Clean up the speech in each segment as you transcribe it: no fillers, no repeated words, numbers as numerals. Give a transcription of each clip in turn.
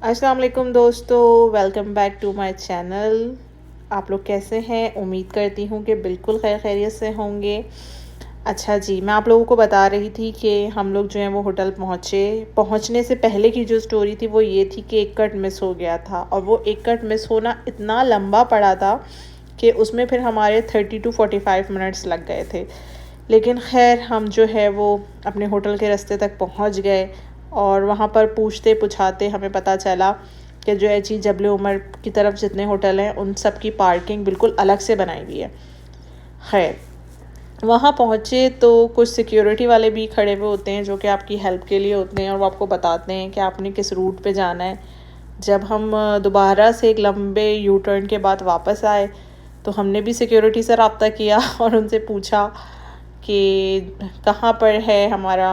अस्सलाम वालेकुम दोस्तों, welcome back to my channel. आप लोग कैसे हैं? उम्मीद करती हूँ कि बिल्कुल खैरियत से होंगे। अच्छा जी, मैं आप लोगों को बता रही थी कि हम लोग जो हैं वो होटल पहुँचे। पहुँचने से पहले की जो स्टोरी थी वो ये थी कि एक कट मिस हो गया था, और वो एक कट मिस होना इतना लंबा पड़ा था कि उसमें फिर हमारे 30 टू 45 मिनट्स लग गए थे। लेकिन ख़ैर हम जो है वो अपने होटल के रास्ते तक पहुंच गए, और वहाँ पर पूछते पुछाते हमें पता चला कि जो है जी जबल उमर की तरफ जितने होटल हैं उन सब की पार्किंग बिल्कुल अलग से बनाई हुई है। खैर वहाँ पहुँचे तो कुछ सिक्योरिटी वाले भी खड़े हुए होते हैं जो कि आपकी हेल्प के लिए होते हैं, और वो आपको बताते हैं कि आपने किस रूट पे जाना है। जब हम दोबारा से एक लंबे यू टर्न के बाद वापस आए तो हमने भी सिक्योरिटी से रब्ता किया और उनसे पूछा कि कहाँ पर है हमारा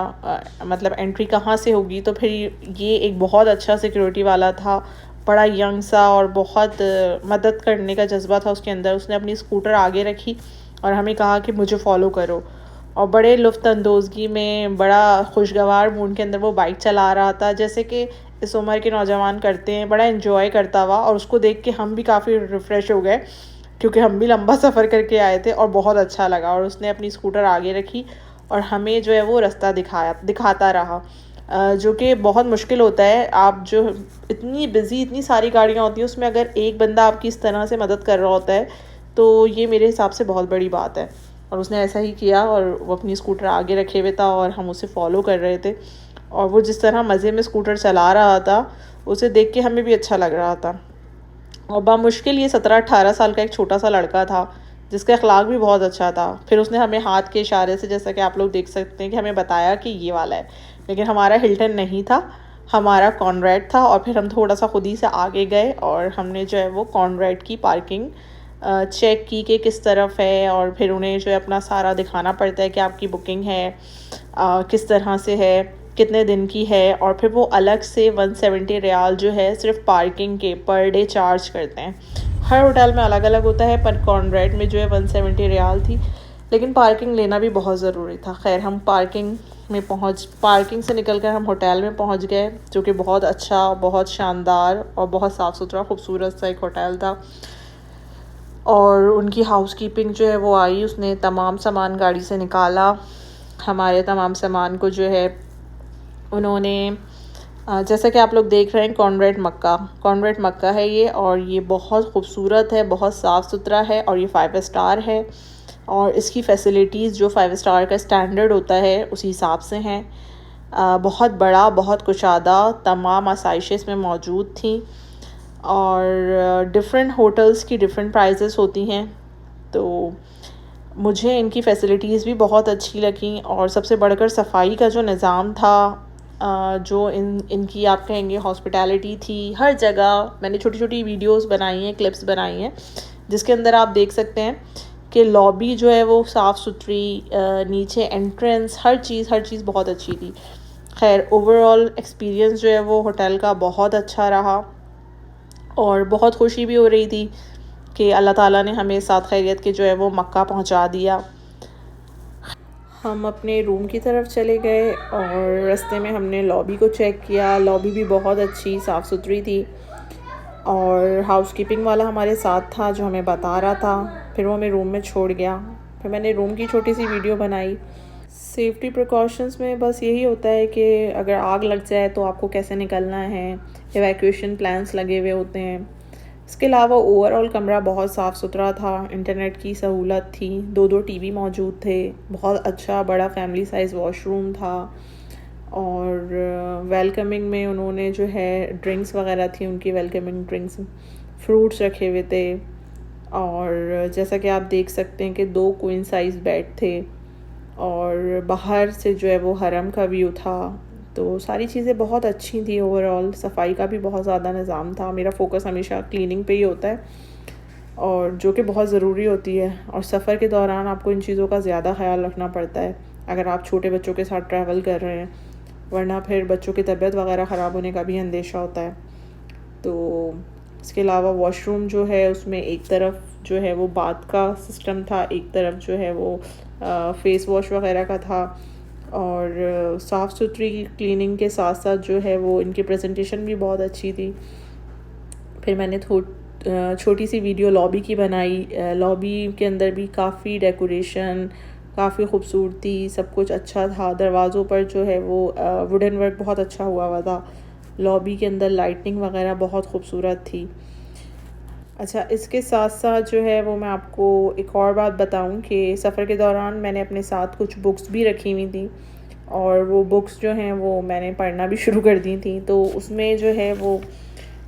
मतलब एंट्री कहाँ से होगी। तो फिर ये एक बहुत अच्छा सिक्योरिटी वाला था, बड़ा यंग सा, और बहुत मदद करने का जज्बा था उसके अंदर। उसने अपनी स्कूटर आगे रखी और हमें कहा कि मुझे फ़ॉलो करो, और बड़े लुफ्तअंदोज़गी में बड़ा खुशगवार मूड के अंदर वो बाइक चला रहा था, जैसे कि इस उम्र के नौजवान करते हैं। बड़ा एंजॉय करता हुआ, और उसको देख के हम भी काफ़ी रिफ़्रेश हो गए क्योंकि हम भी लंबा सफ़र करके आए थे, और बहुत अच्छा लगा। और उसने अपनी स्कूटर आगे रखी और हमें जो है वो रास्ता दिखाता रहा, जो कि बहुत मुश्किल होता है। आप जो इतनी बिज़ी, इतनी सारी गाड़ियाँ होती हैं, उसमें अगर एक बंदा आपकी इस तरह से मदद कर रहा होता है तो ये मेरे हिसाब से बहुत बड़ी बात है। और उसने ऐसा ही किया, और वो अपनी स्कूटर आगे रखे हुए था और हम उसे फ़ॉलो कर रहे थे। और वो जिस तरह मज़े में स्कूटर चला रहा था, उसे देख के हमें भी अच्छा लग रहा था। और बामुश्किल ये 17-18 साल का एक छोटा सा लड़का था जिसका अखलाक भी बहुत अच्छा था। फिर उसने हमें हाथ के इशारे से, जैसा कि आप लोग देख सकते हैं, कि हमें बताया कि ये वाला है। लेकिन हमारा हिल्टन नहीं था, हमारा कॉनरैड था। और फिर हम थोड़ा सा खुद ही से आगे गए और हमने जो है वो कॉनरैड की पार्किंग चेक की कि किस तरफ है। और फिर उन्हें जो है अपना सारा दिखाना पड़ता है कि आपकी बुकिंग है, किस तरह से है, कितने दिन की है। और फिर वो अलग से 170 रियाल जो है सिर्फ पार्किंग के पर डे चार्ज करते हैं। हर होटल में अलग अलग होता है, पर कॉनरैड में जो है 170 रियाल थी। लेकिन पार्किंग लेना भी बहुत ज़रूरी था। खैर हम पार्किंग से निकल कर हम होटल में पहुंच गए, जो कि बहुत अच्छा, बहुत शानदार और बहुत साफ़ सुथरा खूबसूरत सा एक होटल था। और उनकी हाउसकीपिंग जो है वो आई, उसने तमाम सामान गाड़ी से निकाला। हमारे तमाम सामान को जो है उन्होंने जैसा कि आप लोग देख रहे हैं, कॉनरैड मक्का है ये, और ये बहुत खूबसूरत है, बहुत साफ़ सुथरा है, और ये 5 स्टार है। और इसकी फ़ैसिलिटीज़ जो 5 स्टार का स्टैंडर्ड होता है उस हिसाब से हैं। बहुत बड़ा, बहुत कुशादा, तमाम आसाइशें इसमें मौजूद थी। और डिफ़रेंट होटल्स की डिफ़रेंट प्राइसेस होती हैं, तो मुझे इनकी फ़ैसिलिटीज़ भी बहुत अच्छी लगी। और सबसे बढ़कर सफाई का जो निज़ाम था, जो इनकी आप कहेंगे हॉस्पिटैलिटी थी। हर जगह मैंने छोटी छोटी वीडियोस बनाई हैं, क्लिप्स बनाई हैं, जिसके अंदर आप देख सकते हैं कि लॉबी जो है वो साफ़ सुथरी, नीचे एंट्रेंस, हर चीज़ बहुत अच्छी थी। खैर ओवरऑल एक्सपीरियंस जो है वो होटल का बहुत अच्छा रहा, और बहुत खुशी भी हो रही थी कि अल्लाह ताला ने हमें साथ खैरियत के जो है वो मक्का पहुंचा दिया। हम अपने रूम की तरफ चले गए और रास्ते में हमने लॉबी को चेक किया। लॉबी भी बहुत अच्छी, साफ़ सुथरी थी, और हाउसकीपिंग वाला हमारे साथ था जो हमें बता रहा था। फिर वो हमें रूम में छोड़ गया। फिर मैंने रूम की छोटी सी वीडियो बनाई। सेफ्टी प्रिकॉशंस में बस यही होता है कि अगर आग लग जाए तो आपको कैसे निकलना है, एवैक्यूएशन प्लान्स लगे हुए होते हैं। इसके अलावा ओवरऑल कमरा बहुत साफ़ सुथरा था, इंटरनेट की सहूलत थी, 2 टीवी मौजूद थे, बहुत अच्छा बड़ा फैमिली साइज़ वॉशरूम था। और वेलकमिंग में उन्होंने जो है ड्रिंक्स वगैरह थी, उनकी वेलकमिंग ड्रिंक्स, फ्रूट्स रखे हुए थे। और जैसा कि आप देख सकते हैं कि 2 क्वीन साइज़ बेड थे, और बाहर से जो है वो हरम का व्यू था। तो सारी चीज़ें बहुत अच्छी थी। ओवरऑल सफाई का भी बहुत ज़्यादा निज़ाम था। मेरा फ़ोकस हमेशा क्लीनिंग पे ही होता है, और जो कि बहुत ज़रूरी होती है। और सफ़र के दौरान आपको इन चीज़ों का ज़्यादा ख्याल रखना पड़ता है अगर आप छोटे बच्चों के साथ ट्रैवल कर रहे हैं, वरना फिर बच्चों की तबीयत वगैरह ख़राब होने का भी अंदेशा होता है। तो इसके अलावा वॉशरूम जो है उसमें एक तरफ जो है वो बाथ का सिस्टम था, एक तरफ जो है वो फेस वॉश वगैरह का था। और साफ़ सुथरी क्लीनिंग के साथ साथ जो है वो इनकी प्रेजेंटेशन भी बहुत अच्छी थी। फिर मैंने छोटी सी वीडियो लॉबी की बनाई। लॉबी के अंदर भी काफ़ी डेकोरेशन, काफ़ी खूबसूरती, सब कुछ अच्छा था। दरवाज़ों पर जो है वो वुडन वर्क बहुत अच्छा हुआ था। लॉबी के अंदर लाइटिंग वगैरह बहुत खूबसूरत थी। अच्छा, इसके साथ साथ जो है वो मैं आपको एक और बात बताऊं कि सफ़र के दौरान मैंने अपने साथ कुछ बुक्स भी रखी हुई थी और वो बुक्स जो हैं वो मैंने पढ़ना भी शुरू कर दी थी। तो उसमें जो है वो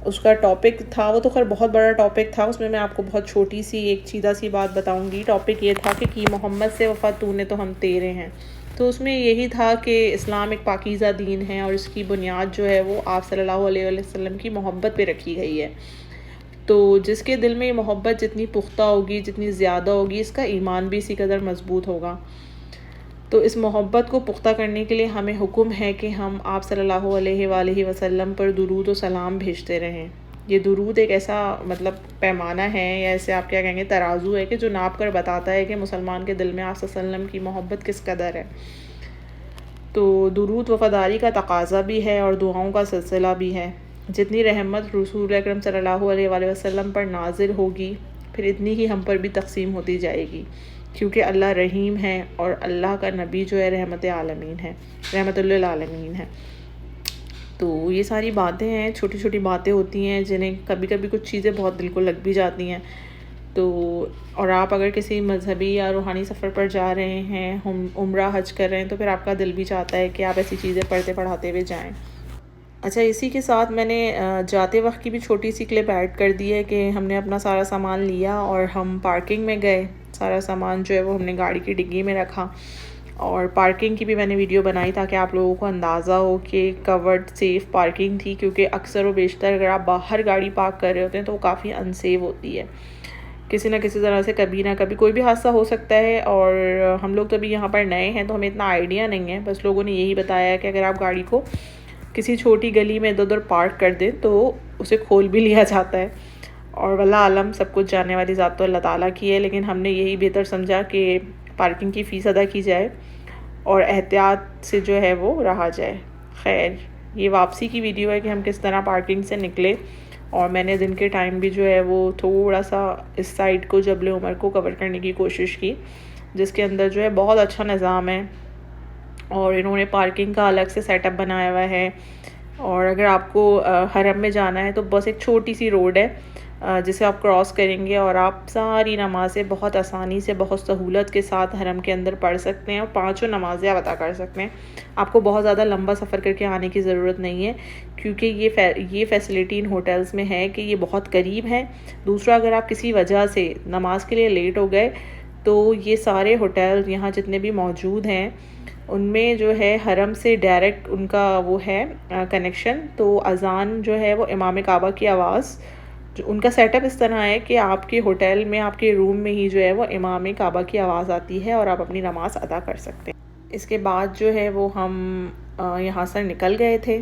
उसका टॉपिक था, वो तो खैर बहुत बड़ा टॉपिक था, उसमें मैं आपको बहुत छोटी सी एक सीधा सी बात बताऊंगी। टॉपिक ये था कि मोहम्मद से वफ़ा तूने तो हम तेरे हैं। तो उसमें यही था कि इस्लाम एक पाकीज़ा दीन है और इसकी बुनियाद जो है वो आप सल्लल्लाहु अलैहि वसल्लम की मोहब्बत पे रखी गई है। तो जिसके दिल में मोहब्बत जितनी पुख्ता होगी, जितनी ज़्यादा होगी, इसका ईमान भी इसी कदर मज़बूत होगा। तो इस मोहब्बत को पुख्ता करने के लिए हमें हुक्म है कि हम आप सल्लल्लाहु अलैहि वसल्लम पर दुरूद व सलाम भेजते रहें। ये दुरूद एक ऐसा मतलब पैमाना है या ऐसे आप क्या कहेंगे तराजू है कि जो नाप कर बताता है कि मुसलमान के दिल में आप सल्लल्लाहु अलैहि वसल्लम की मोहब्बत किस कदर है। तो दुरूद वफ़ादारी का तकाज़ा भी है और दुआओं का सिलसिला भी है। जितनी रहमत रसूल अकरम सल्लल्लाहु अलैहि वसल्लम पर नाजिल होगी, फिर इतनी ही हम पर भी तक़सीम होती जाएगी, क्योंकि अल्लाह रहीम है और अल्लाह का नबी जो है रहमत आलमीन है, रहमतुल लिल आलमीन है। तो ये सारी बातें हैं, छोटी छोटी बातें होती हैं जिन्हें कभी कभी कुछ चीज़ें बहुत दिल को लग भी जाती हैं। तो और आप अगर किसी मजहबी या रूहानी सफ़र पर जा रहे हैं, हम उम्रा हज कर रहे हैं, तो फिर आपका दिल भी चाहता है कि आप ऐसी चीज़ें पढ़ते पढ़ाते हुए जाएं। अच्छा, इसी के साथ मैंने जाते वक्त की भी छोटी सी क्लिप ऐड कर दी है कि हमने अपना सारा सामान लिया और हम पार्किंग में गए। सारा सामान जो है वो हमने गाड़ी की डिग्गी में रखा और पार्किंग की भी मैंने वीडियो बनाई ताकि आप लोगों को अंदाज़ा हो कि कवर्ड सेफ़ पार्किंग थी, क्योंकि अक्सर व बेशतर अगर आप बाहर गाड़ी पार्क कर रहे होते हैं तो वो काफ़ी अनसेफ होती है। किसी ना किसी तरह से कभी ना कभी कोई भी हादसा हो सकता है। और हम लोग तो अभी यहाँ पर नए हैं तो हमें इतना आइडिया नहीं है, बस लोगों ने यही बताया है कि अगर आप गाड़ी को किसी छोटी गली में इधर उधर पार्क कर दें तो उसे खोल भी लिया जाता है। और वल्लाह आलम, सब कुछ जानने वाली ज़ात तो अल्लाह ताला की है, लेकिन हमने यही बेहतर समझा कि पार्किंग की फ़ीस अदा की जाए और एहतियात से जो है वो रहा जाए। खैर, ये वापसी की वीडियो है कि हम किस तरह पार्किंग से निकले। और मैंने दिन के टाइम भी जो है वो थोड़ा सा इस साइड को जबल उमर को कवर करने की कोशिश की, जिसके अंदर जो है बहुत अच्छा निज़ाम है और इन्होंने पार्किंग का अलग से सेटअप बनाया हुआ है। और अगर आपको हरम में जाना है तो बस एक छोटी सी रोड है जिसे आप क्रॉस करेंगे और आप सारी नमाज़ें बहुत आसानी से, बहुत सहूलत के साथ हरम के अंदर पढ़ सकते हैं और पाँचों नमाज़ें आप अदा कर सकते हैं। आपको बहुत ज़्यादा लंबा सफ़र करके आने की ज़रूरत नहीं है, क्योंकि ये फ़ैसिलिटी इन होटल्स में है कि ये बहुत करीब है। दूसरा, अगर आप किसी वजह से नमाज के लिए लेट हो गए तो ये सारे होटल यहाँ जितने भी मौजूद हैं उनमें जो है हरम से डायरेक्ट उनका वो है कनेक्शन। तो अज़ान जो है वो इमाम काबा की आवाज़, जो उनका सेटअप इस तरह है कि आपके होटल में, आपके रूम में ही जो है वो इमाम काबा की आवाज़ आती है और आप अपनी नमाज अदा कर सकते हैं। इसके बाद जो है वो हम यहाँ से निकल गए थे।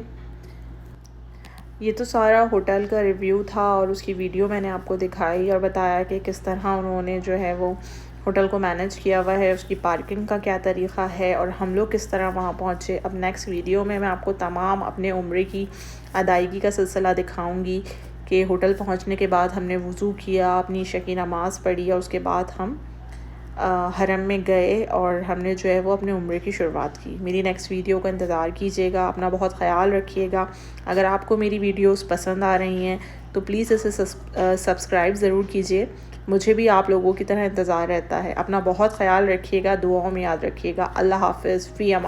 ये तो सारा होटल का रिव्यू था और उसकी वीडियो मैंने आपको दिखाई और बताया कि किस तरह उन्होंने जो है वो होटल को मैनेज किया हुआ है, उसकी पार्किंग का क्या तरीक़ा है और हम लोग किस तरह वहाँ पहुँचे। अब नेक्स्ट वीडियो में मैं आपको तमाम अपने उम्रे की अदायगी का सिलसिला दिखाऊंगी कि होटल पहुँचने के बाद हमने वज़ू किया, अपनी इशा की नमाज़ पढ़ी और उसके बाद हम हरम में गए और हमने जो है वो अपने उम्रे की शुरुआत की। मेरी नेक्स्ट वीडियो का इंतज़ार कीजिएगा। अपना बहुत ख़याल रखिएगा। अगर आपको मेरी वीडियोस पसंद आ रही हैं तो प्लीज़ इसे सब्सक्राइब ज़रूर कीजिए। मुझे भी आप लोगों की तरह इंतज़ार रहता है। अपना बहुत ख़याल रखिएगा, दुआओं में याद रखिएगा। अल्लाह हाफ़िज़। फ़ी अमान।